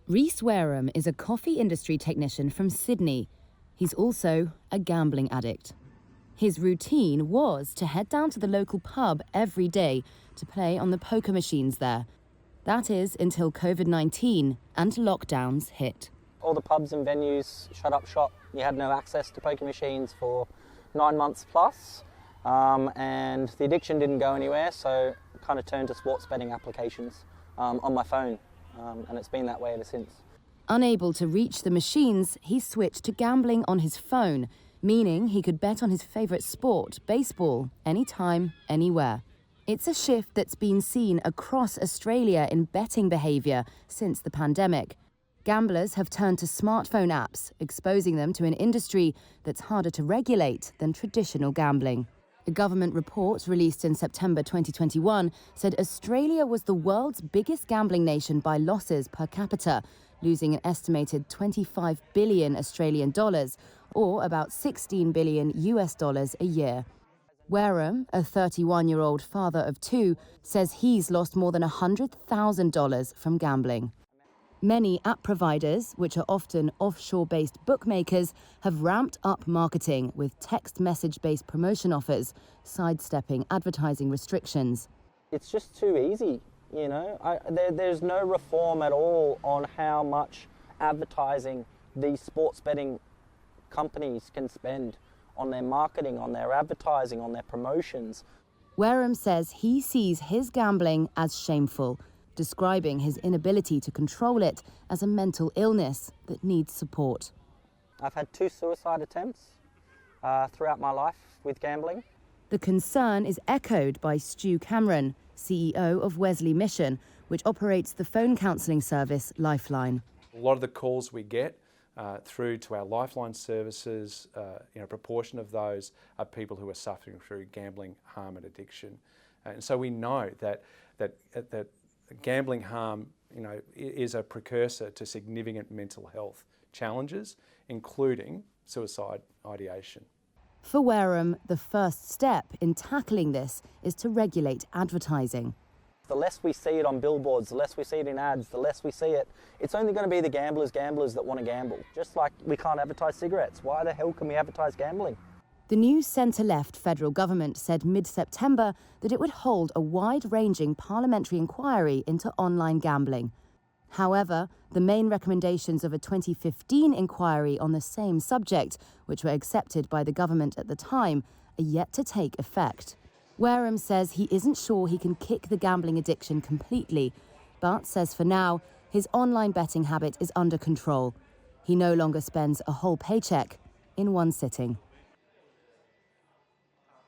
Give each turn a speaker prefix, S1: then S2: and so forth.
S1: Rhys Wareham is a coffee industry technician from Sydney. He's also a gambling addict. His routine was to head down to the local pub every day to play on the poker machines there. That is until COVID-19 and lockdowns hit.
S2: All the pubs and venues shut up shop. You had no access to poker machines for 9 months plus, and the addiction didn't go anywhere, so I kind of turned to sports betting applications on my phone, and it's been that way ever since.
S1: Unable to reach the machines, he switched to gambling on his phone, meaning he could bet on his favourite sport, baseball, anytime, anywhere. It's a shift that's been seen across Australia in betting behaviour since the pandemic. Gamblers have turned to smartphone apps, exposing them to an industry that's harder to regulate than traditional gambling. A government report released in September 2021 said Australia was the world's biggest gambling nation by losses per capita, losing an estimated 25 billion Australian dollars, or about 16 billion US dollars a year. Wareham, a 31-year-old father of two, says he's lost more than $100,000 from gambling. Many app providers, which are often offshore-based bookmakers, have ramped up marketing with text message-based promotion offers, sidestepping advertising restrictions.
S2: It's just too easy, you know. There's no reform at all on how much advertising these sports betting companies can spend on their marketing, on their advertising, on their promotions.
S1: Wareham says he sees his gambling as shameful, describing his inability to control it as a mental illness that needs support.
S2: I've had 2 suicide attempts throughout my life with gambling.
S1: The concern is echoed by Stu Cameron, CEO of Wesley Mission, which operates the phone counselling service Lifeline.
S3: A lot of the calls we get through to our Lifeline services, a proportion of those are people who are suffering through gambling harm and addiction. And so we know that gambling harm, is a precursor to significant mental health challenges, including suicide ideation.
S1: For Wareham, the first step in tackling this is to regulate advertising.
S2: The less we see it on billboards, the less we see it in ads, the less we see it, it's only going to be the gamblers that want to gamble. Just like we can't advertise cigarettes. Why the hell can we advertise gambling?
S1: The new centre-left federal government said mid-September that it would hold a wide-ranging parliamentary inquiry into online gambling. However, the main recommendations of a 2015 inquiry on the same subject, which were accepted by the government at the time, are yet to take effect. Wareham says he isn't sure he can kick the gambling addiction completely, but says for now, his online betting habit is under control. He no longer spends a whole paycheck in one sitting.